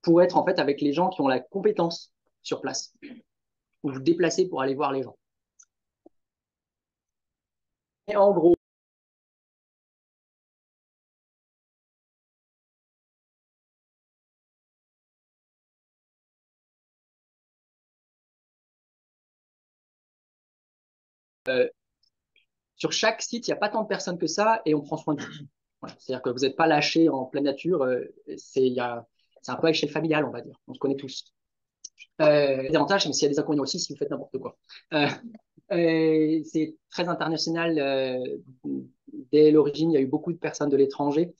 pour être en fait avec les gens qui ont la compétence sur place, ou vous déplacer pour aller voir les gens. Et en gros, sur chaque site, il n'y a pas tant de personnes que ça et on prend soin de tout. Voilà. C'est-à-dire que vous n'êtes pas lâché en pleine nature. C'est un peu à échelle familiale, on va dire. On se connaît tous. Des avantages, mais s'il y a des inconvénients aussi si vous faites n'importe quoi. Euh, c'est très international. Dès l'origine, il y a eu beaucoup de personnes de l'étranger.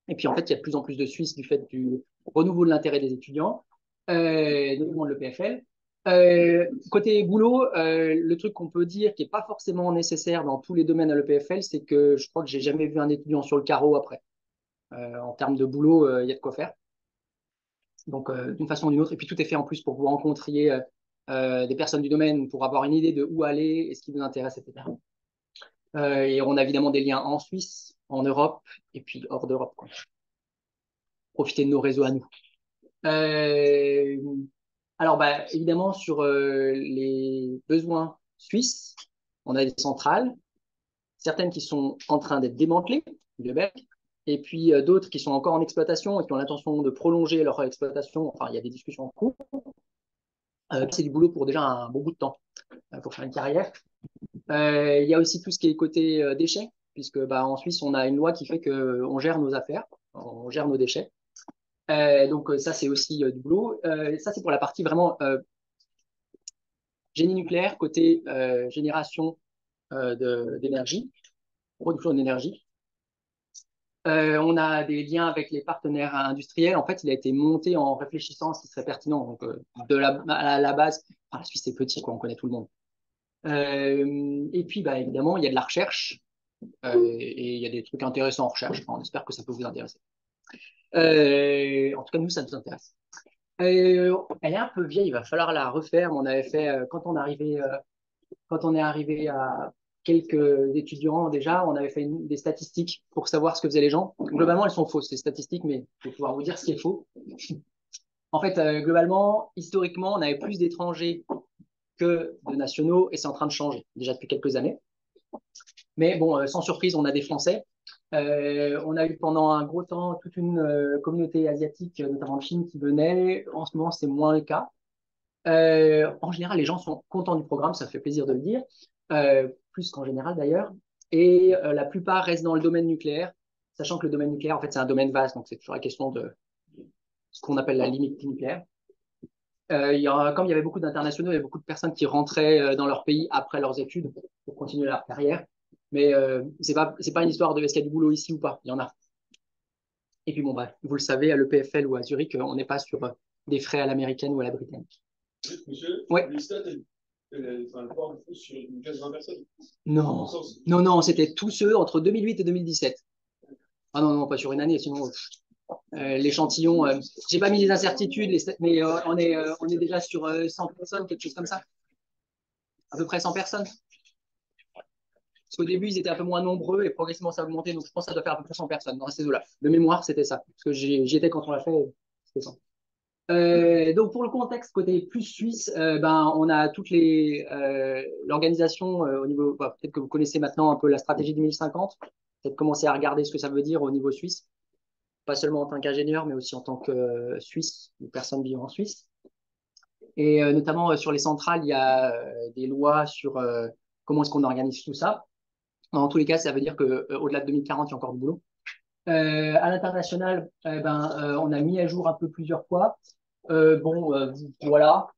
Et puis, en fait, il y a de plus en plus de Suisses du fait du renouveau de l'intérêt des étudiants, notamment de l'EPFL. Côté boulot, le truc qu'on peut dire qui n'est pas forcément nécessaire dans tous les domaines à l'EPFL, c'est que je crois que j'ai jamais vu un étudiant sur le carreau après. En termes de boulot, il y a de quoi faire. Donc, d'une façon ou d'une autre. Et puis, tout est fait en plus pour que vous rencontriez des personnes du domaine pour avoir une idée de où aller et ce qui vous intéresse, etc. Et on a évidemment des liens en Suisse, en Europe et puis hors d'Europe, quoi. Profiter de nos réseaux à nous. Euh, alors, bah, évidemment, sur les besoins suisses, on a des centrales, certaines qui sont en train d'être démantelées, de Berck, et puis d'autres qui sont encore en exploitation et qui ont l'intention de prolonger leur exploitation. Enfin, il y a des discussions en cours. C'est du boulot pour déjà un bon bout de temps pour faire une carrière. Il y a aussi tout ce qui est côté déchets, puisque bah, en Suisse, on a une loi qui fait qu'on gère nos affaires, on gère nos déchets. Donc ça, c'est aussi du boulot. Ça, c'est pour la partie vraiment génie nucléaire, côté génération d'énergie, production d'énergie. On a des liens avec les partenaires industriels. En fait, il a été monté en réfléchissant à ce qui serait pertinent. Donc, à la base, enfin, la Suisse, c'est petit, quoi, on connaît tout le monde. Et puis, bah, évidemment, il y a de la recherche et il y a des trucs intéressants en recherche. Enfin, on espère que ça peut vous intéresser. En tout cas, nous, ça nous intéresse. Elle est un peu vieille, il va falloir la refaire. On avait fait quand on est arrivé à quelques étudiants déjà, on avait fait des statistiques pour savoir ce que faisaient les gens. Globalement, elles sont fausses, ces statistiques, mais je vais pouvoir vous dire ce qui est faux. En fait, globalement, historiquement, on avait plus d'étrangers que de nationaux et c'est en train de changer déjà depuis quelques années. Mais bon, sans surprise, on a des Français. On a eu pendant un gros temps toute une communauté asiatique, notamment en Chine, qui venait. En ce moment, c'est moins le cas. En général, les gens sont contents du programme, ça fait plaisir de le dire, plus qu'en général d'ailleurs. Et la plupart restent dans le domaine nucléaire, sachant que le domaine nucléaire, en fait, c'est un domaine vaste, donc c'est toujours la question de ce qu'on appelle la limite nucléaire. Comme il y avait beaucoup d'internationaux, il y avait beaucoup de personnes qui rentraient dans leur pays après leurs études pour continuer leur carrière. Mais c'est pas une histoire de est-ce qu'il y a du boulot ici ou pas, il y en a. Et puis bon, bah, vous le savez, à l'EPFL ou à Zurich, on n'est pas sur des frais à l'américaine ou à la britannique. Monsieur, Ouais. les stats, enfin, le port sur une 80 personnes. Non, non, non, c'était tous ceux entre 2008 et 2017. Ah non, non, pas sur une année, sinon l'échantillon. J'ai pas mis les incertitudes, mais on est déjà sur 100 personnes, quelque chose comme ça. À peu près 100 personnes. Parce qu'au début, ils étaient un peu moins nombreux et progressivement ça a augmenté, donc je pense que ça doit faire à peu près 100 personnes dans ces eaux-là. De mémoire, c'était ça. Parce que j'y étais quand on l'a fait, c'était ça. Donc pour le contexte côté plus suisse, ben on a toute l'organisation au niveau. Bah, peut-être que vous connaissez maintenant un peu la stratégie 2050. Peut-être commencer à regarder ce que ça veut dire au niveau suisse, pas seulement en tant qu'ingénieur, mais aussi en tant que Suisse ou personne vivant en Suisse. Et notamment sur les centrales, il y a des lois sur comment est-ce qu'on organise tout ça. Dans tous les cas, ça veut dire que au-delà de 2040, il y a encore du boulot. À l'international, on a mis à jour un peu plusieurs fois. Voilà.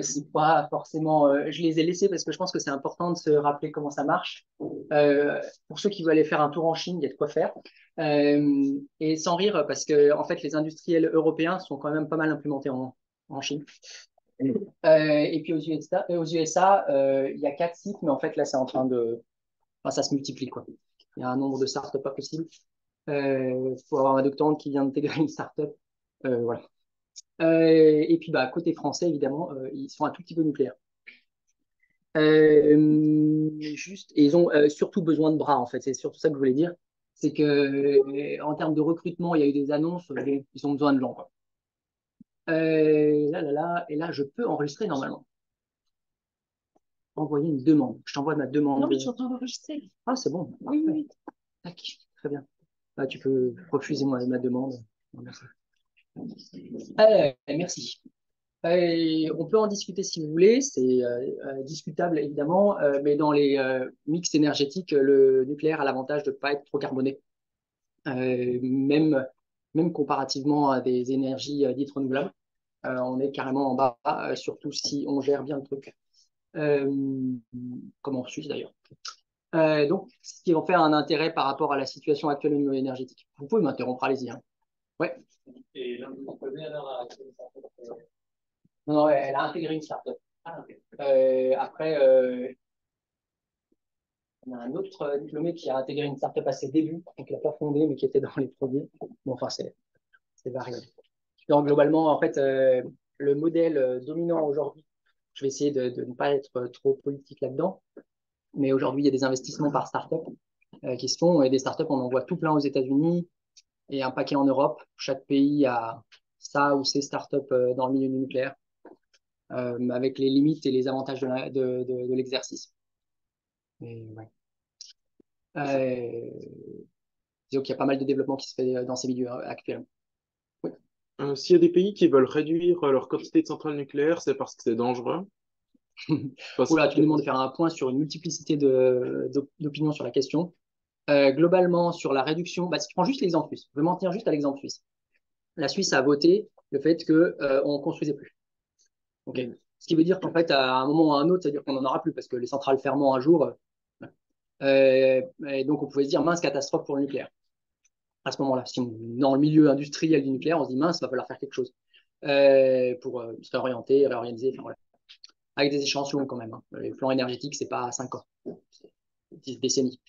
C'est pas forcément. Je les ai laissés parce que je pense que c'est important de se rappeler comment ça marche. Pour ceux qui veulent aller faire un tour en Chine, il y a de quoi faire. Et sans rire, parce que en fait, les industriels européens sont quand même pas mal implémentés en Chine. Et puis aux USA il y a 4 sites, mais en fait, là, c'est en train de. Enfin, ça se multiplie, quoi. Il y a un nombre de startups pas possible. Il faut avoir un doctorant qui vient d'intégrer une startup. Voilà. Et puis, bah, côté français, évidemment, ils sont un tout petit peu nucléaires. Et ils ont surtout besoin de bras, en fait. C'est surtout ça que je voulais dire. c'est que en termes de recrutement, il y a eu des annonces, ils ont besoin de gens, quoi. Et là, je peux enregistrer normalement. Envoyer une demande. Je t'envoie ma demande. Non, mais je suis en train d'enregistrer. Ah, c'est bon. Oui, oui. Tac, très bien. Ah, tu peux refuser ma demande. Merci. Merci. On peut en discuter si vous voulez, c'est discutable évidemment, mais dans les mix énergétiques, le nucléaire a l'avantage de ne pas être trop carboné, même comparativement à des énergies dites renouvelables. On est carrément en bas, surtout si on gère bien le truc, comme en Suisse d'ailleurs. Donc, ce qui en fait un intérêt par rapport à la situation actuelle au niveau énergétique. Vous pouvez m'interrompre, allez-y. Hein. Ouais. Et là, vous connaissez alors Non, non, elle a intégré une startup. Ah, okay. Après, on a un autre diplômé qui a intégré une startup à ses débuts, donc il n'a pas fondé, mais qui était dans les premiers. Bon, enfin, c'est varié. Donc, globalement, en fait, le modèle dominant aujourd'hui, je vais essayer de ne pas être trop politique là-dedans, mais aujourd'hui, il y a des investissements par startup qui se font, et des startups, on en voit tout plein aux États-Unis et un paquet en Europe. Chaque pays a ça ou ses startups dans le milieu du nucléaire, avec les limites et les avantages de l'exercice. Ouais. Disons qu'il y a pas mal de développement qui se fait dans ces milieux actuellement. Oui. S'il y a des pays qui veulent réduire leur quantité de centrales nucléaires, c'est parce que c'est dangereux. Oula, tu me demandes de faire un point sur une multiplicité d'opinions sur la question. Globalement, sur la réduction, si tu prends juste l'exemple suisse, je vais m'en tenir juste à l'exemple suisse. La Suisse a voté le fait qu'on ne construisait plus. Okay. Ce qui veut dire qu'en fait, à un moment ou à un autre, c'est-à-dire qu'on n'en aura plus parce que les centrales ferment un jour. Et donc, on pouvait se dire, mince, catastrophe pour le nucléaire. À ce moment-là, si dans le milieu industriel du nucléaire, on se dit, mince, il va falloir faire quelque chose pour se réorienter, réorganiser, enfin voilà. Avec des échantillons quand même. Hein. Les plans énergétiques, c'est pas 5 ans, 10 décennies.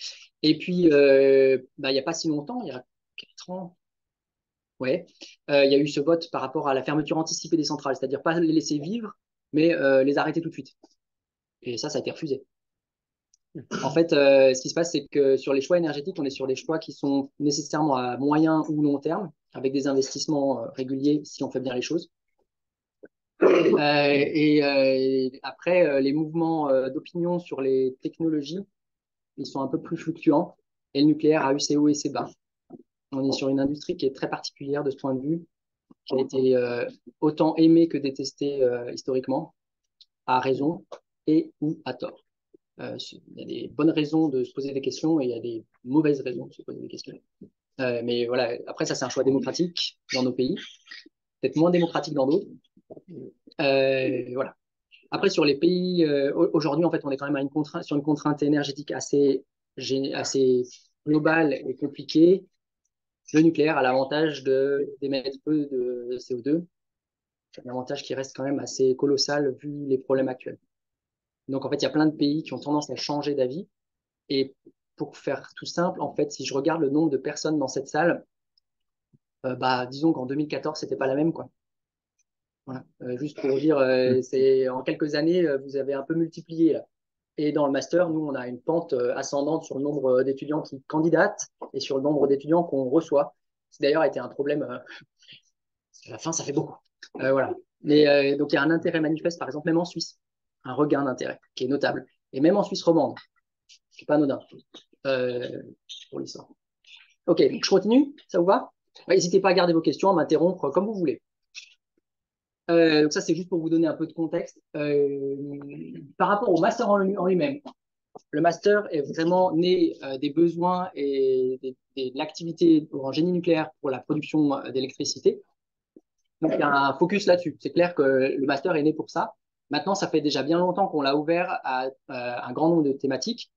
Et puis, il n'y a pas si longtemps, il y a 4 ans, ouais, il y a eu ce vote par rapport à la fermeture anticipée des centrales, c'est-à-dire pas les laisser vivre, mais les arrêter tout de suite. Et ça a été refusé. En fait, ce qui se passe, c'est que sur les choix énergétiques, on est sur des choix qui sont nécessairement à moyen ou long terme, avec des investissements réguliers si on fait bien les choses. Après, les mouvements d'opinion sur les technologies, ils sont un peu plus fluctuants. Et le nucléaire a eu ses hauts et ses bas. On est sur une industrie qui est très particulière de ce point de vue, qui a été autant aimée que détestée historiquement, à raison et ou à tort. Il y a des bonnes raisons de se poser des questions et il y a des mauvaises raisons de se poser des questions. Mais voilà, après, ça, c'est un choix démocratique dans nos pays, peut-être moins démocratique dans d'autres. Voilà. Après, sur les pays, aujourd'hui, en fait, on est quand même sur une contrainte énergétique assez globale et compliquée. Le nucléaire a l'avantage d'émettre peu de CO2. C'est un avantage qui reste quand même assez colossal vu les problèmes actuels. Donc, en fait, il y a plein de pays qui ont tendance à changer d'avis. Et pour faire tout simple, en fait, si je regarde le nombre de personnes dans cette salle, disons qu'en 2014, c'était pas la même, quoi. Voilà. Juste pour dire, c'est en quelques années, vous avez un peu multiplié là. Et dans le master, nous, on a une pente ascendante sur le nombre d'étudiants qui candidatent et sur le nombre d'étudiants qu'on reçoit. C'est d'ailleurs été un problème. À la fin, ça fait beaucoup. Voilà. Mais donc, il y a un intérêt manifeste, par exemple, même en Suisse, un regain d'intérêt qui est notable. Et même en Suisse romande, qui n'est pas anodin pour l'histoire. Ok, donc je continue, ça vous va? N'hésitez pas à garder vos questions, à m'interrompre comme vous voulez. Donc ça, c'est juste pour vous donner un peu de contexte. Par rapport au master en lui-même, le master est vraiment né des besoins et de l'activité en génie nucléaire pour la production d'électricité. Donc il y a un focus là-dessus. C'est clair que le master est né pour ça. Maintenant, ça fait déjà bien longtemps qu'on l'a ouvert à un grand nombre de thématiques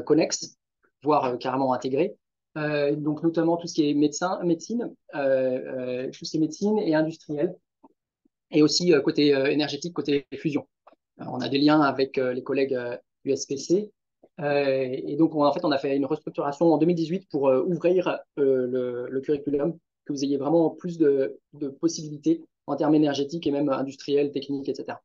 connexes, voire carrément intégrées. Donc notamment tout ce qui est médecine, tout ce qui est médecine et industriel. Et aussi côté énergétique, côté fusion. On a des liens avec les collègues USPC. Et donc, en fait, on a fait une restructuration en 2018 pour ouvrir le curriculum, que vous ayez vraiment plus de possibilités en termes énergétiques et même industriels, techniques, etc.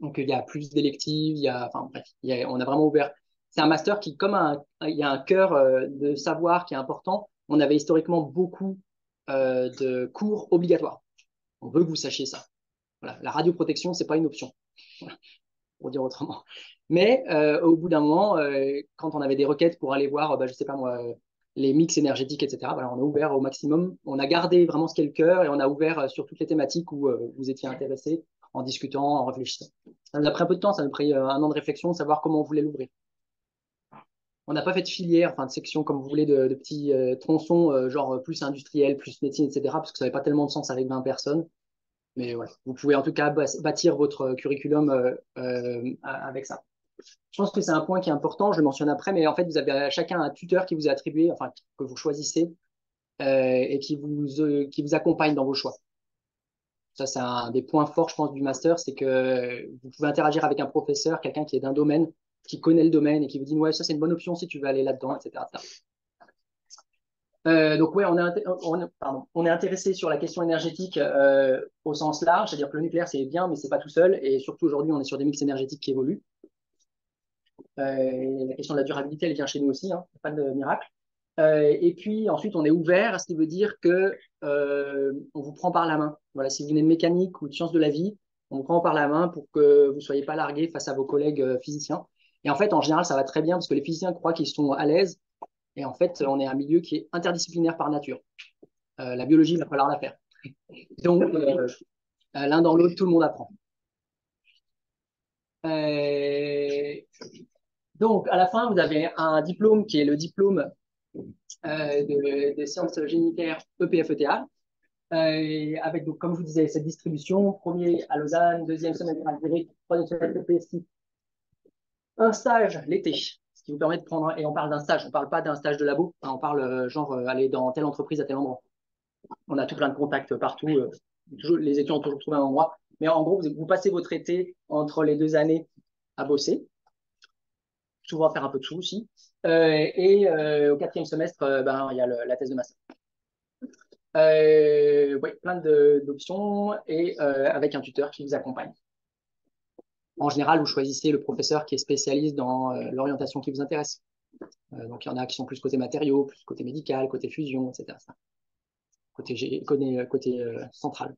Donc, il y a plus d'électives, enfin bref, on a vraiment ouvert c'est un master qui, il y a un cœur de savoir qui est important, on avait historiquement beaucoup de cours obligatoires. On veut que vous sachiez ça. Voilà. La radioprotection, c'est pas une option, voilà, pour dire autrement. Mais au bout d'un moment, quand on avait des requêtes pour aller voir, je sais pas moi, les mix énergétiques, etc., voilà, on a ouvert au maximum. On a gardé vraiment ce qu'est le cœur et on a ouvert sur toutes les thématiques où vous étiez intéressé en discutant, en réfléchissant. Ça nous a pris un peu de temps, ça nous a pris un an de réflexion, de savoir comment on voulait l'ouvrir. On n'a pas fait de filière, enfin de section comme vous voulez, de petits tronçons, genre plus industriel, plus médecine, etc., parce que ça n'avait pas tellement de sens avec 20 personnes. Mais voilà, vous pouvez en tout cas bâtir votre curriculum avec ça. Je pense que c'est un point qui est important, je le mentionne après, mais en fait, vous avez chacun un tuteur qui vous est attribué, enfin, que vous choisissez et qui vous accompagne dans vos choix. Ça, c'est un des points forts, je pense, du master, c'est que vous pouvez interagir avec un professeur, quelqu'un qui est d'un domaine, qui connaît le domaine et qui vous dit, ouais, ça, c'est une bonne option si tu veux aller là-dedans, etc. Donc, ouais, on est intéressé sur la question énergétique au sens large, c'est-à-dire que le nucléaire, c'est bien, mais c'est pas tout seul. Et surtout, aujourd'hui, on est sur des mix énergétiques qui évoluent. La question de la durabilité, elle vient chez nous aussi, hein, pas de miracle. Et puis ensuite, on est ouvert, ce qui veut dire que on vous prend par la main. Voilà, si vous venez de mécanique ou de sciences de la vie, on vous prend par la main pour que vous ne soyez pas largué face à vos collègues physiciens. Et en fait, en général, ça va très bien parce que les physiciens croient qu'ils sont à l'aise. Et en fait, on est un milieu qui est interdisciplinaire par nature. La biologie, il va falloir la faire. Donc, l'un dans l'autre, tout le monde apprend. Donc, à la fin, vous avez un diplôme qui est le diplôme des sciences génitaires EPFETA, avec, donc, comme je vous disais, cette distribution, premier à Lausanne, deuxième semestre à Zurich, troisième semestre à PSI, un stage l'été, ce qui vous permet de prendre, et on parle d'un stage, on ne parle pas d'un stage de labo, hein, on parle aller dans telle entreprise à tel endroit. On a tout plein de contacts partout, les étudiants ont toujours trouvé un endroit, mais en gros, vous passez votre été entre les 2 années à bosser, souvent à faire un peu de sous aussi, et au 4e semestre, il y a la thèse de master. Ouais, plein d'options et avec un tuteur qui vous accompagne. En général, vous choisissez le professeur qui est spécialiste dans l'orientation qui vous intéresse. Donc, il y en a qui sont plus côté matériaux, plus côté médical, côté fusion, etc. Côté central.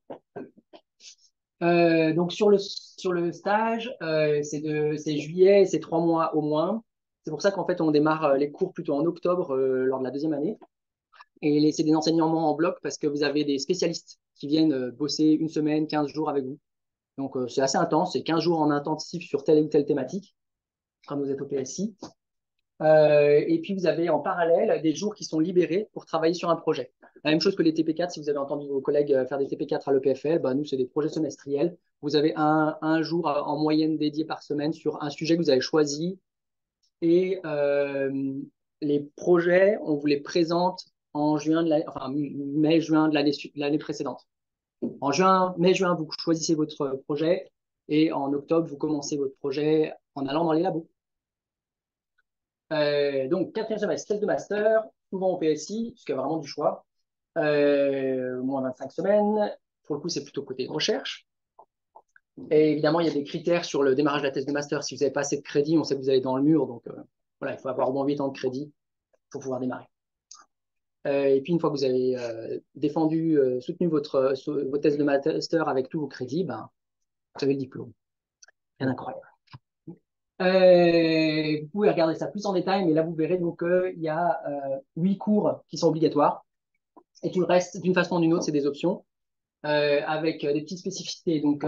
Donc, sur le stage, c'est juillet, c'est 3 mois au moins. C'est pour ça qu'en fait, on démarre les cours plutôt en octobre lors de la 2e année. Et c'est des enseignements en bloc parce que vous avez des spécialistes qui viennent bosser une semaine, 15 jours avec vous. Donc, c'est assez intense. C'est 15 jours en intensif sur telle ou telle thématique, comme vous êtes au PSI. Et puis, vous avez en parallèle des jours qui sont libérés pour travailler sur un projet. La même chose que les TP4, si vous avez entendu vos collègues faire des TP4 à l'EPFL, nous, c'est des projets semestriels. Vous avez un jour en moyenne dédié par semaine sur un sujet que vous avez choisi. Et les projets, on vous les présente en mai-juin de l'année précédente. En mai-juin, vous choisissez votre projet et en octobre, vous commencez votre projet en allant dans les labos. Donc, 4e semestre, thèse de master, souvent au PSI, parce qu'il y a vraiment du choix. Moins 25 semaines. Pour le coup, c'est plutôt côté recherche. Et évidemment, il y a des critères sur le démarrage de la thèse de master. Si vous n'avez pas assez de crédit, on sait que vous allez dans le mur. Donc, voilà, il faut avoir au moins 8 ans de crédit pour pouvoir démarrer. Et puis, une fois que vous avez soutenu votre thèse de master avec tous vos crédits, vous avez le diplôme. Rien d'incroyable. Vous pouvez regarder ça plus en détail, mais là, vous verrez donc qu'il y a 8 cours qui sont obligatoires. Et tout le reste, d'une façon ou d'une autre, c'est des options avec des petites spécificités. Donc,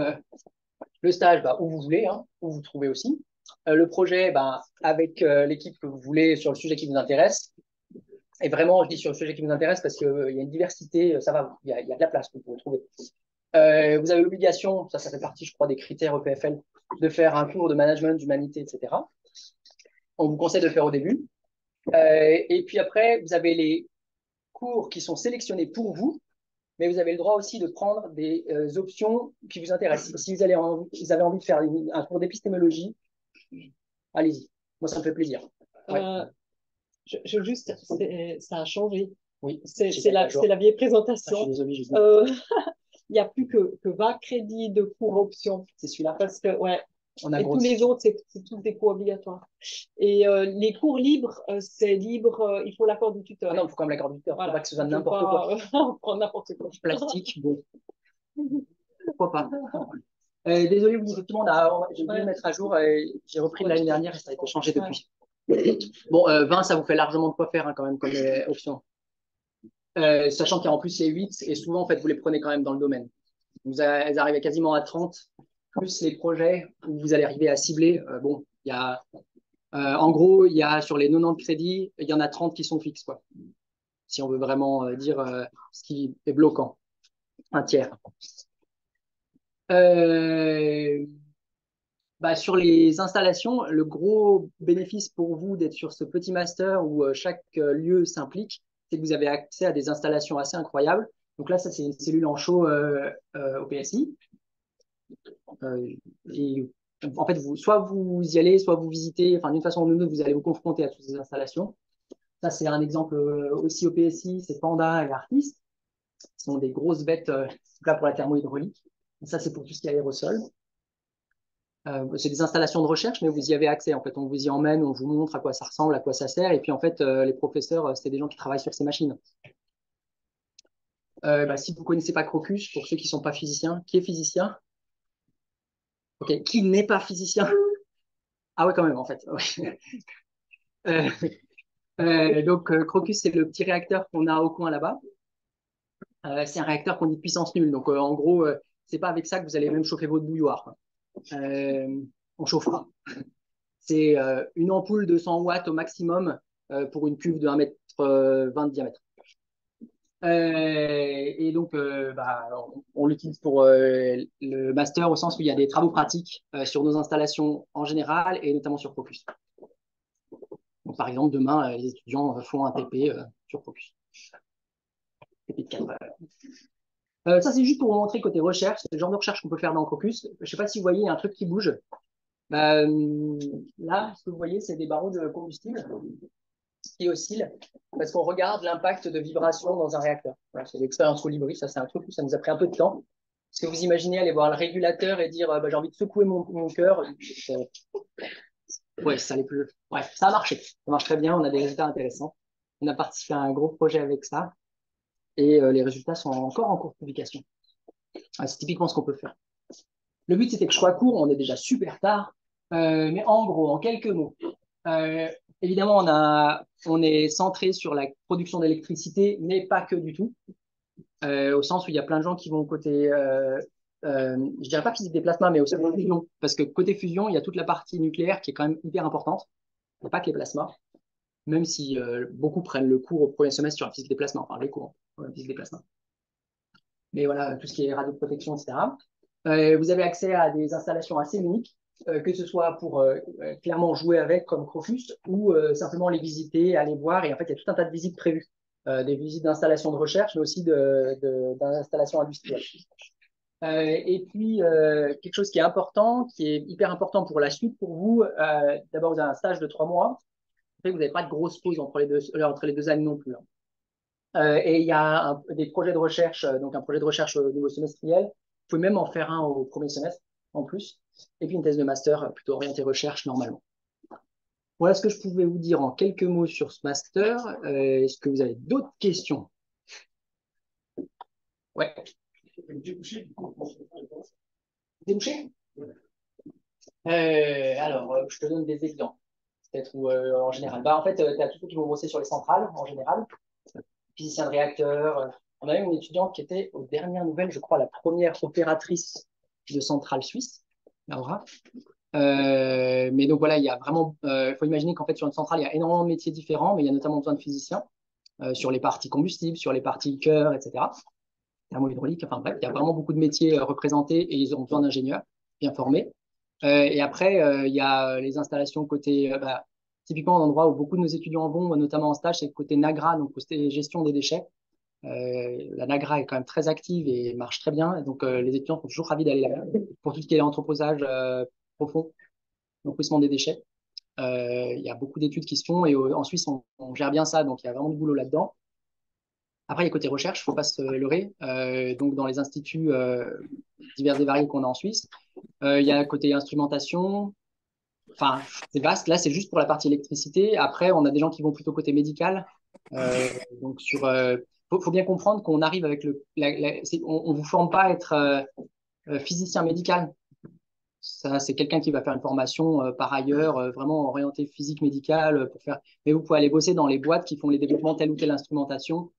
le stage, où vous voulez, hein, où vous trouvez aussi. Le projet, avec l'équipe que vous voulez sur le sujet qui vous intéresse. Et vraiment, je dis sur le sujet qui vous intéresse parce qu'il y a une diversité, ça va, il y a de la place que vous pouvez trouver. Vous avez l'obligation, ça fait partie, je crois, des critères EPFL, de faire un cours de management, d'humanité, etc. On vous conseille de le faire au début. Et puis après, vous avez les cours qui sont sélectionnés pour vous, mais vous avez le droit aussi de prendre des options qui vous intéressent. Si vous avez envie de faire un cours d'épistémologie, allez-y. Moi, ça me fait plaisir. Ouais. Juste, ça a changé. Oui, c'est la vieille présentation. Je suis désolé, il n'y a plus que 20 crédits de cours options. C'est celui-là. Parce que, ouais, On a Et tous les autres, c'est tous des cours obligatoires. Et les cours libres, c'est libre, il faut l'accord du tuteur. Ah non, il faut quand même l'accord du tuteur. Voilà. Faut pas que ce soit Faut n'importe pas, quoi. prendre n'importe quoi. Plastique, bon, pourquoi pas. Désolé, oui, effectivement, j'ai oublié de mettre à jour. J'ai repris l'année dernière et ça a été changé depuis. Bon, 20, ça vous fait largement de quoi faire hein, quand même comme option. Sachant qu'il y a en plus les 8 et souvent, en fait, vous les prenez quand même dans le domaine. Elles arrivent quasiment à 30, plus les projets où vous allez arriver à cibler. Bon, il y a, en gros, il y a sur les 90 crédits, il y en a 30 qui sont fixes, quoi. Si on veut vraiment dire ce qui est bloquant. Un tiers. Sur les installations, le gros bénéfice pour vous d'être sur ce petit master où chaque lieu s'implique, c'est que vous avez accès à des installations assez incroyables. Donc là, ça, c'est une cellule en show au PSI. Et en fait, soit vous y allez, soit vous visitez. Enfin, d'une façon ou d'une autre, vous allez vous confronter à toutes ces installations. Ça, c'est un exemple aussi au PSI, c'est Panda et Artis. Ce sont des grosses bêtes là pour la thermohydraulique. Et ça, c'est pour tout ce qui est aérosol. C'est des installations de recherche, mais vous y avez accès. En fait, on vous y emmène, on vous montre à quoi ça ressemble, à quoi ça sert. Et puis, en fait, les professeurs, c'est des gens qui travaillent sur ces machines. Si vous ne connaissez pas Crocus, pour ceux qui ne sont pas physiciens, qui est physicien? Ok, qui n'est pas physicien? Ah ouais, quand même, en fait. Crocus, c'est le petit réacteur qu'on a au coin là-bas. C'est un réacteur qu'on dit puissance nulle. Donc, en gros, c'est pas avec ça que vous allez même chauffer votre bouilloire. On chauffera. C'est une ampoule de 100 watts au maximum pour une cuve de 1,20 m de diamètre. Et donc, on l'utilise pour le master au sens où il y a des travaux pratiques sur nos installations en général et notamment sur Focus. Donc, par exemple, demain, les étudiants font un TP sur Focus. TP de 4 heures. Ça, c'est juste pour vous montrer côté recherche, c'est le genre de recherche qu'on peut faire dans Focus. Je ne sais pas si vous voyez, il y a un truc qui bouge. Là, ce que vous voyez, c'est des barreaux de combustible qui oscillent parce qu'on regarde l'impact de vibration dans un réacteur. Voilà, c'est l'expérience Colibri, ça c'est un truc où ça nous a pris un peu de temps. Parce que vous imaginez aller voir le régulateur et dire j'ai envie de secouer mon cœur. Ouais, ça allait plus. Bref, ça a marché. Ça marche très bien, on a des résultats intéressants. On a participé à un gros projet avec ça et les résultats sont encore en cours de publication. C'est typiquement ce qu'on peut faire. Le but, c'était que je sois court, on est déjà super tard. Mais en gros, en quelques mots, évidemment, on est centré sur la production d'électricité, mais pas que du tout. Au sens où il y a plein de gens qui vont côté, je dirais pas physique des plasmas, mais aussi fusion. Parce que côté fusion, il y a toute la partie nucléaire qui est quand même hyper importante. Il n'y a pas que les plasmas, même si beaucoup prennent le cours au premier semestre sur la physique des plasmas, enfin les cours sur la physique des plasmas. Mais voilà, tout ce qui est radioprotection, etc. Vous avez accès à des installations assez uniques, que ce soit pour clairement jouer avec comme Crocus ou simplement les visiter, aller voir. Et en fait, il y a tout un tas de visites prévues, des visites d'installations de recherche, mais aussi d'installations industrielles. Et puis, quelque chose qui est important, qui est hyper important pour la suite pour vous, d'abord, vous avez un stage de 3 mois. Vous n'avez pas de grosse pause entre les deux années non plus. Et il y a des projets de recherche, donc un projet de recherche au niveau semestriel. Vous pouvez même en faire un au premier semestre en plus. Et puis une thèse de master plutôt orientée recherche normalement. Voilà ce que je pouvais vous dire en quelques mots sur ce master. Est-ce que vous avez d'autres questions? Ouais. Débouché? Je te donne des exemples. Peut-être ou en général. En fait, tu as tous ceux qui vont bosser sur les centrales en général. Physicien de réacteur. On a eu une étudiante qui était, aux dernières nouvelles, je crois, la première opératrice de centrale suisse, Laura. Mais donc voilà, il y a vraiment, faut imaginer qu'en fait sur une centrale, il y a énormément de métiers différents, mais il y a notamment besoin de physiciens sur les parties combustibles, sur les parties cœur, etc. Thermohydraulique, enfin bref, il y a vraiment beaucoup de métiers représentés et ils ont besoin d'ingénieurs bien formés. Et après, il y a les installations côté, typiquement un endroit où beaucoup de nos étudiants vont, notamment en stage, c'est le côté NAGRA, donc côté gestion des déchets. La NAGRA est quand même très active et marche très bien. Et donc, les étudiants sont toujours ravis d'aller là-bas pour tout ce qui est entreposage profond, enfouissement des déchets. Il y a beaucoup d'études qui se font et en Suisse, on gère bien ça. Donc, il y a vraiment du boulot là-dedans. Après, il y a côté recherche, il ne faut pas se leurrer. Donc, dans les instituts divers et variés qu'on a en Suisse, Il y a côté instrumentation. Enfin, c'est vaste. Là, c'est juste pour la partie électricité. Après, on a des gens qui vont plutôt côté médical. Donc, faut bien comprendre qu'on arrive avec on vous forme pas à être physicien médical. Ça, c'est quelqu'un qui va faire une formation par ailleurs, vraiment orientée physique médicale pour faire. Mais vous pouvez aller bosser dans les boîtes qui font les développements telle ou telle instrumentation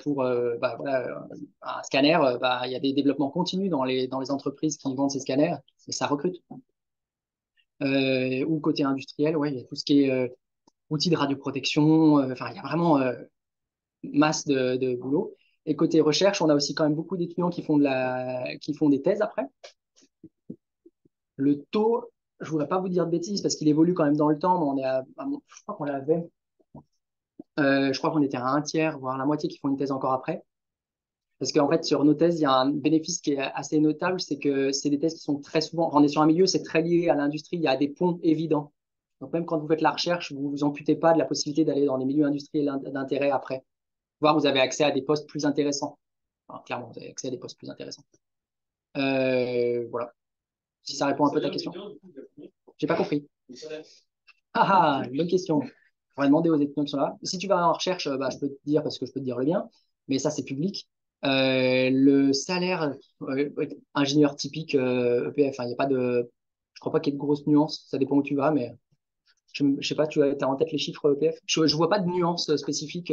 pour voilà, un scanner. Il y a des développements continus dans les entreprises qui vendent ces scanners et ça recrute. Ou côté industriel, ouais, il y a tout ce qui est outils de radioprotection. Enfin, il y a vraiment masse de boulot. Et côté recherche, on a aussi quand même beaucoup d'étudiants qui font des thèses après. Le taux, je ne voudrais pas vous dire de bêtises parce qu'il évolue quand même dans le temps, mais on est je crois qu'on l'avait. Je crois qu'on était à un tiers, voire la moitié qui font une thèse encore après. Parce qu'en fait, sur nos thèses, il y a un bénéfice qui est assez notable, c'est que c'est des thèses qui sont très souvent, on est sur un milieu, c'est très lié à l'industrie, il y a des ponts évidents. Donc même quand vous faites la recherche, vous vous amputez pas de la possibilité d'aller dans des milieux industriels d'intérêt après. Voire vous avez accès à des postes plus intéressants. Enfin, clairement, vous avez accès à des postes plus intéressants. Voilà. Si ça répond un peu à ta question. J'ai pas compris. Ah, une bonne question. Il faudrait demander aux étudiants qui sont là. Si tu vas en recherche, je peux te dire parce que je peux te dire le bien, mais ça c'est public. Le salaire ingénieur typique EPF, il y a pas de, je crois pas qu'il y ait de grosses nuances. Ça dépend où tu vas, mais je sais pas. Tu as en tête les chiffres EPF? Je vois pas de nuances spécifiques.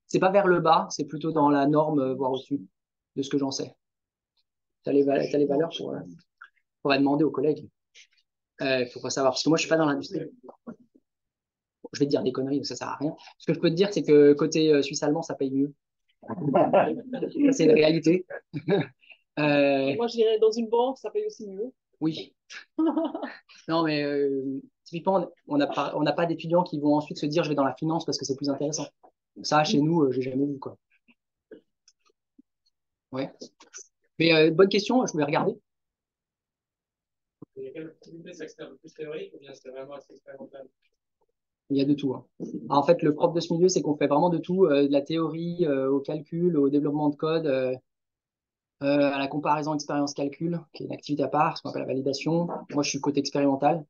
C'est pas vers le bas, c'est plutôt dans la norme, voire au-dessus de ce que j'en sais. T'as les valeurs pour demander aux collègues. Faut pas savoir parce que moi je suis pas dans l'industrie. Je vais te dire des conneries, donc ça sert à rien. Ce que je peux te dire, c'est que côté suisse-allemand, ça paye mieux. C'est une réalité. Moi, je dirais dans une banque, ça paye aussi mieux. Oui. Non, mais typiquement, on n'a pas d'étudiants qui vont ensuite se dire je vais dans la finance parce que c'est plus intéressant. Ça, chez nous, j'ai jamais vu quoi. Ouais. Mais bonne question, je vais regarder. Et quelle activité, c'est un peu plus théorique ou bien c'est vraiment assez expérimental? Il y a de tout. Hein. Alors, en fait, le propre de ce milieu, c'est qu'on fait vraiment de tout, de la théorie au calcul, au développement de code, à la comparaison expérience-calcul, qui est une activité à part, ce qu'on appelle la validation. Moi, je suis côté expérimental.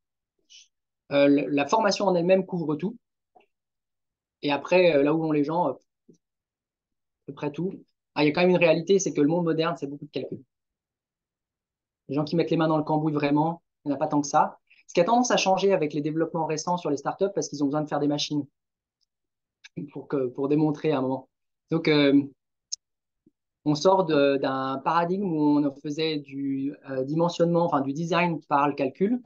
La formation en elle-même couvre tout. Et après, là où vont les gens, à peu près tout. Ah, il y a quand même une réalité, c'est que le monde moderne, c'est beaucoup de calcul. Les gens qui mettent les mains dans le cambouis vraiment, il n'y en a pas tant que ça. Ce qui a tendance à changer avec les développements récents sur les startups parce qu'ils ont besoin de faire des machines pour démontrer à un moment. Donc, on sort d'un paradigme où on faisait du dimensionnement, enfin du design par le calcul,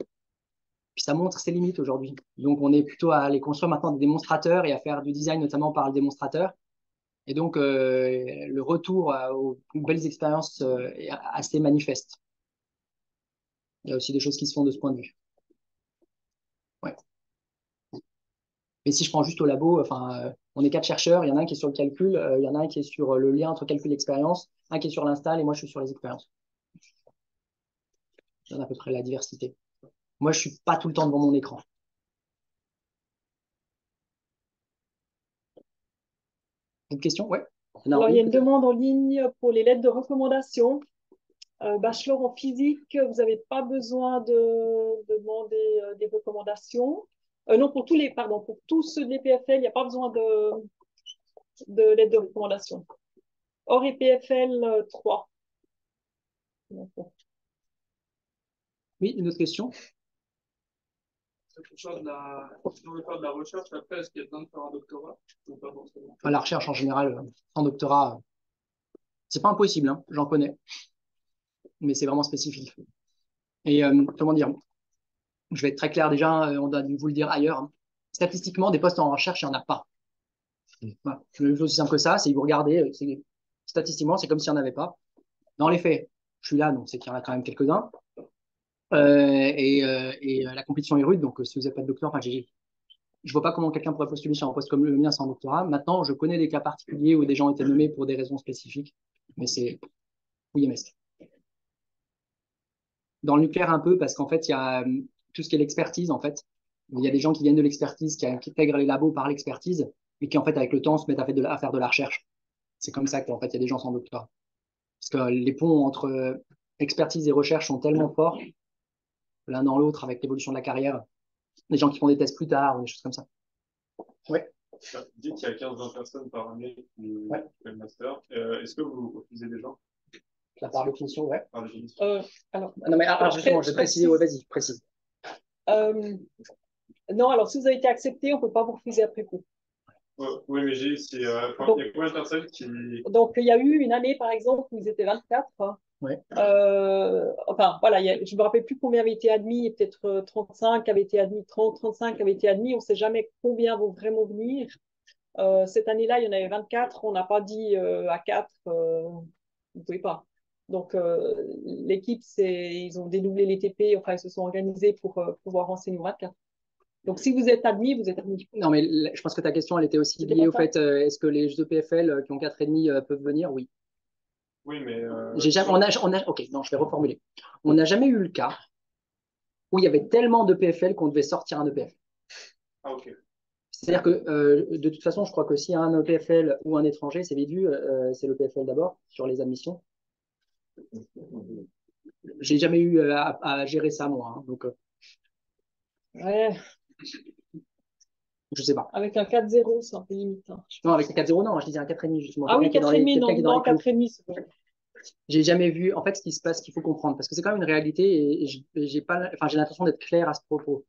puis ça montre ses limites aujourd'hui. Donc, on est plutôt à aller construire maintenant des démonstrateurs et à faire du design notamment par le démonstrateur. Et donc, le retour aux belles expériences est assez manifeste. Il y a aussi des choses qui se font de ce point de vue. Ouais. Mais si je prends juste au labo, on est 4 chercheurs, il y en a un qui est sur le calcul, il y en a un qui est sur le lien entre calcul et expérience, un qui est sur l'install et moi je suis sur les expériences. Il y en a à peu près la diversité. Moi, je suis pas tout le temps devant mon écran. Une question? Ouais. Alors, il y a une demande en ligne pour les lettres de recommandation. Bachelor en physique, vous n'avez pas besoin de demander des recommandations. Non, pour tous ceux de l'EPFL, il n'y a pas besoin de lettre de recommandation. Hors EPFL 3. Oui, une autre question? Si on veut faire de la recherche, après, est-ce qu'il y a besoin de faire un doctorat ou pas forcément? Enfin, la recherche en général, sans doctorat, c'est pas impossible, hein, j'en connais, mais c'est vraiment spécifique. Et comment dire? Je vais être très clair déjà, on doit dû vous le dire ailleurs. Hein. Statistiquement, des postes en recherche, il n'y en a pas. Voilà. C'est aussi simple que ça, c'est vous regardez, statistiquement, c'est comme s'il n'y en avait pas. Dans les faits, je suis là, donc c'est qu'il y en a quand même quelques-uns. La compétition est rude, donc si vous n'avez pas de doctorat, je ne vois pas comment quelqu'un pourrait postuler sur un poste comme le mien sans doctorat. Maintenant, je connais des cas particuliers où des gens ont été nommés pour des raisons spécifiques, mais c'est fouillemesque. Dans le nucléaire, un peu, parce qu'en fait, il y a tout ce qui est l'expertise, en fait. Il y a des gens qui viennent de l'expertise, qui intègrent les labos par l'expertise, et qui, en fait, avec le temps, se mettent à faire de la recherche. C'est comme ça qu'en fait, il y a des gens sans doctorat. Parce que les ponts entre expertise et recherche sont tellement forts l'un dans l'autre avec l'évolution de la carrière. Des gens qui font des tests plus tard ou des choses comme ça. Ouais. Vous dites qu'il y a 15-20 personnes par année qui Ouais. font le master. Est-ce que vous refusez des gens La par définition, ouais. par définition? Alors, Non, mais justement, je vais préciser, ouais, vas-y, précise. non, alors si vous avez été accepté, on ne peut pas vous refuser après coup. Oui, mais il y a combien de personnes qui. Donc, il y a eu une année, par exemple, où ils étaient 24. Ouais. Enfin, voilà, je ne me rappelle plus combien avaient été admis, et peut-être 35 avaient été admis, 30, 35 avaient été admis. On ne sait jamais combien vont vraiment venir. Cette année-là, il y en avait 24. On n'a pas dit à 4, vous ne pouvez pas. Donc, l'équipe, ils ont dédoublé les TP, enfin, ils se sont organisés pour pouvoir enseigner 24. Donc, si vous êtes admis, vous êtes admis. Non, mais je pense que ta question, elle était aussi liée au fait, est-ce que les EPFL qui ont 4,5 peuvent venir? Oui. Oui, mais. Ok, non, je vais reformuler. On n'a jamais eu le cas où il y avait tellement de PFL qu'on devait sortir un EPFL. Ah, ok. C'est-à-dire que de toute façon, je crois que s'il y a un EPFL ou un étranger, c'est vite vu, c'est l'EPFL d'abord sur les admissions. J'ai jamais eu à gérer ça, moi. Hein, donc, Ouais. Je sais pas. Avec un 4-0, c'est un peu limite. Hein. Non, avec un 4-0, non, je disais un 4,5 justement. Ah oui, 4,5, non, 4,5, c'est bon. J'ai jamais vu, en fait, ce qui se passe, qu'il faut comprendre, parce que c'est quand même une réalité et j'ai pas, enfin, j'ai l'intention d'être clair à ce propos.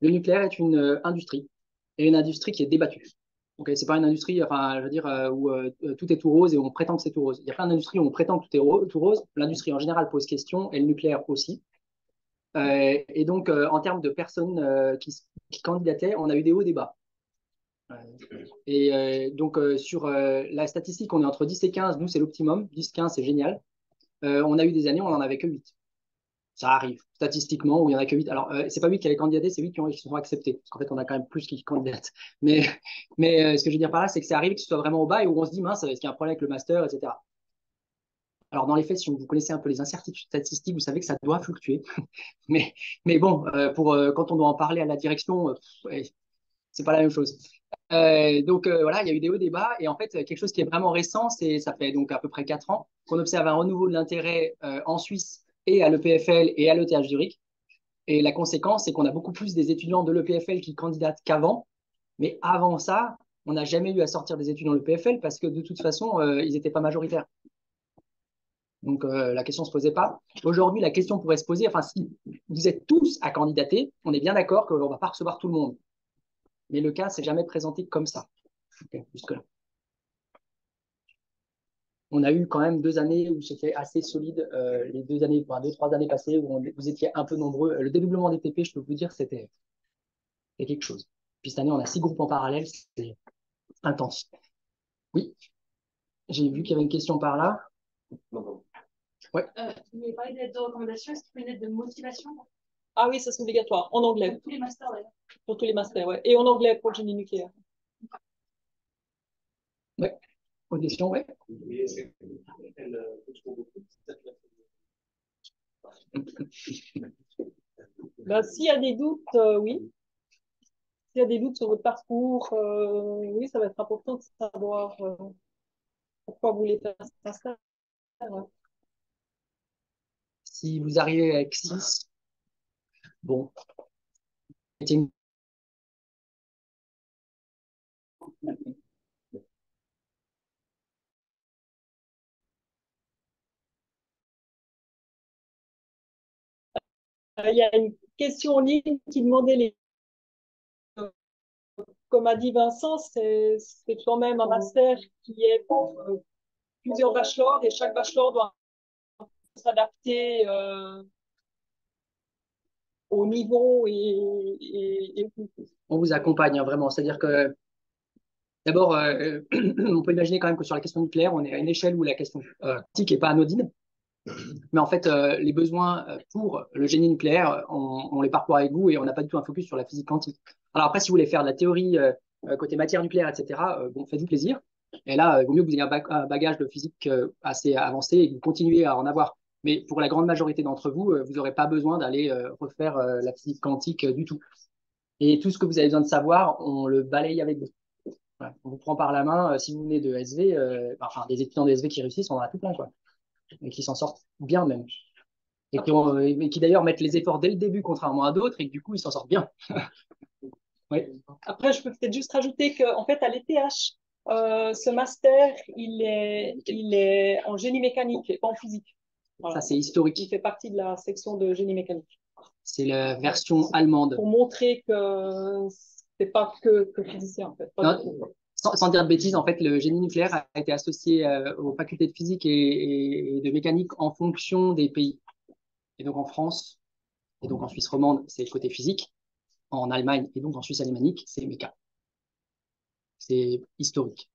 Le nucléaire est une industrie et une industrie qui est débattue. Okay, c'est pas une industrie, enfin, je veux dire, où tout est tout rose et on prétend que c'est tout rose. Il y a plein d'industries où on prétend que tout est tout rose. L'industrie en général pose question et le nucléaire aussi. Et donc, en termes de personnes qui candidataient, on a eu des hauts, des bas. Et donc, sur la statistique, on est entre 10 et 15. Nous, c'est l'optimum. 10-15, c'est génial. On a eu des années où on n'en avait que 8. Ça arrive, statistiquement, où il n'y en a que 8. Alors, c'est pas 8 qui avaient candidaté, c'est 8 qui sont acceptés. Parce qu'en fait, on a quand même plus qui candidatent. Mais ce que je veux dire par là, c'est que ça arrive que ce soit vraiment au bas et où on se dit, mince, est-ce qu'il y a un problème avec le master, etc. Alors, dans les faits, si vous connaissez un peu les incertitudes statistiques, vous savez que ça doit fluctuer. mais bon, quand on doit en parler à la direction, ouais, c'est pas la même chose. Donc voilà, il y a eu des hauts, des bas. Et en fait, quelque chose qui est vraiment récent, ça fait donc à peu près 4 ans qu'on observe un renouveau de l'intérêt en Suisse et à l'EPFL et à l'ETH Zurich. Et la conséquence, c'est qu'on a beaucoup plus des étudiants de l'EPFL qui candidatent qu'avant. Mais avant ça, on n'a jamais eu à sortir des étudiants de l'EPFL parce que de toute façon, ils n'étaient pas majoritaires. Donc la question ne se posait pas. Aujourd'hui, la question pourrait se poser, enfin si vous êtes tous à candidater, on est bien d'accord qu'on ne va pas recevoir tout le monde. Mais le cas s'est jamais présenté comme ça. Okay, jusque-là. On a eu quand même 2 années où c'était assez solide, les 2 années, enfin 2-3 années passées où vous étiez un peu nombreux. Le dédoublement des TP, je peux vous dire, c'était quelque chose. Puis cette année, on a 6 groupes en parallèle, c'est intense. Oui, j'ai vu qu'il y avait une question par là. Ouais. Vous voulez parler d'aide de recommandation, est-ce qu'il faut une lettre de motivation? Ah oui, ça c'est obligatoire, en anglais. Pour tous les masters d'ailleurs. Pour tous les masters, ouais. Et en anglais pour le génie nucléaire. Ouais. Autre question, ouais. Ben, s'il y a des doutes, oui. S'il y a des doutes sur votre parcours, oui, ça va être important de savoir pourquoi vous voulez faire ça. Ouais. Si vous arrivez avec 6, bon. Il y a une question en ligne qui demandait comme a dit Vincent, c'est quand même un master qui est pour plusieurs bachelors et chaque bachelor doit s'adapter au niveau et on vous accompagne hein, vraiment. C'est-à-dire que d'abord, on peut imaginer quand même que sur la question nucléaire, on est à une échelle où la question quantique n'est pas anodine. Mais en fait, les besoins pour le génie nucléaire, on les parcourt avec vous et on n'a pas du tout un focus sur la physique quantique. Alors après, si vous voulez faire de la théorie côté matière nucléaire, etc., bon, faites-vous plaisir. Et là, il vaut mieux que vous ayez un bagage de physique assez avancé et que vous continuez à en avoir. Mais pour la grande majorité d'entre vous, vous n'aurez pas besoin d'aller refaire la physique quantique du tout. Et tout ce que vous avez besoin de savoir, on le balaye avec vous. Voilà. On vous prend par la main. Si vous venez de SV, enfin des étudiants de SV qui réussissent, on en a tout plein, quoi. Et qui s'en sortent bien même. et qui d'ailleurs mettent les efforts dès le début, contrairement à d'autres, et que du coup, ils s'en sortent bien. Oui. Après, je peux peut-être juste rajouter qu'en fait, à l'ETH, ce master, il est en génie mécanique et pas en physique. Voilà. Ça, c'est historique. Il fait partie de la section de génie mécanique. C'est la version allemande. Pour montrer que c'est pas que physicien, en fait. Pas Non, sans dire de bêtises, en fait, le génie nucléaire a été associé aux facultés de physique et de mécanique en fonction des pays. Et donc en France, et donc en Suisse romande, c'est le côté physique. En Allemagne, et donc en Suisse alémanique, c'est méca. C'est historique.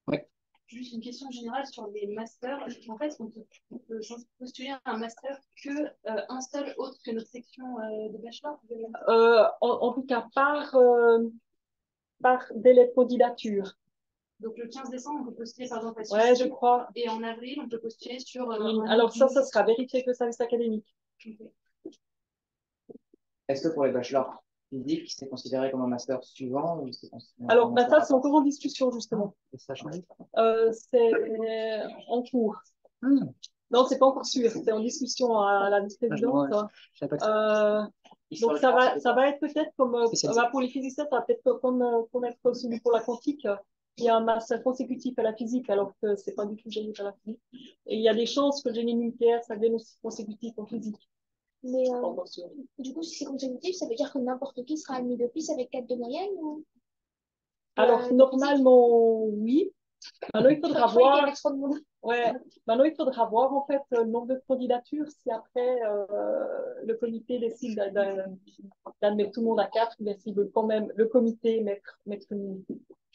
Ouais. Juste une question générale sur les masters. En fait, on peut postuler à un master que un seul autre que notre section de bachelor. en tout cas, par délai de candidature. Donc le 15 décembre, on peut postuler par exemple à Ouais, Suisse. je crois. Et en avril, on peut postuler sur. Alors ça sera vérifié avec le service académique. Okay. Est-ce que pour les bachelors physiques, c'est considéré comme un master suivant ou c'est considéré Alors, comme un ça, master c'est encore en discussion, justement. Ça change. C'est en cours. Non, c'est pas encore sûr. C'est en discussion à la vice-présidente. Donc, ça va être peut-être comme pour les physiciens, ça va peut-être comme être celui pour la quantique. Il y a un master consécutif à la physique, alors que c'est pas du tout génie à la physique. Et il y a des chances que le génie nucléaire, ça devienne aussi consécutif en physique. Mais du coup, si c'est consécutif, ça veut dire que n'importe qui sera admis d'office avec 4 de moyenne ou... Alors, normalement, oui. Maintenant, il faudra voir. Ouais. Maintenant, il faudra voir en fait le nombre de candidatures si après le comité décide d'admettre tout le monde à 4, mais s'il veut quand même le comité mettre une.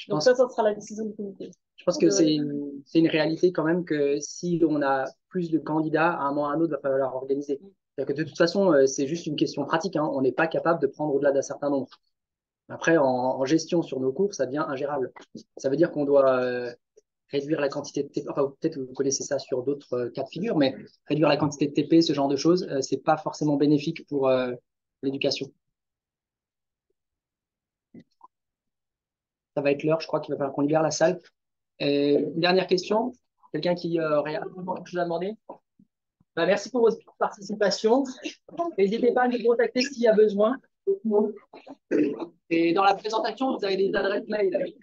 Donc ça sera la décision du comité. Je pense que c'est une réalité quand même que si on a plus de candidats, à un moment ou à un autre, il va falloir organiser. C'est-à-dire que de toute façon, c'est juste une question pratique. Hein. On n'est pas capable de prendre au-delà d'un certain nombre. Après, en gestion sur nos cours, ça devient ingérable. Ça veut dire qu'on doit réduire la quantité de TP. Enfin, peut-être vous connaissez ça sur d'autres cas de figure, mais réduire la quantité de TP, ce genre de choses, c'est pas forcément bénéfique pour l'éducation. Ça va être l'heure, je crois qu'il va falloir qu'on libère la salle. Une dernière question. Quelqu'un qui aurait quelque chose à demander? Merci pour votre participation. N'hésitez pas à nous contacter s'il y a besoin. Et dans la présentation, vous avez des adresses mail.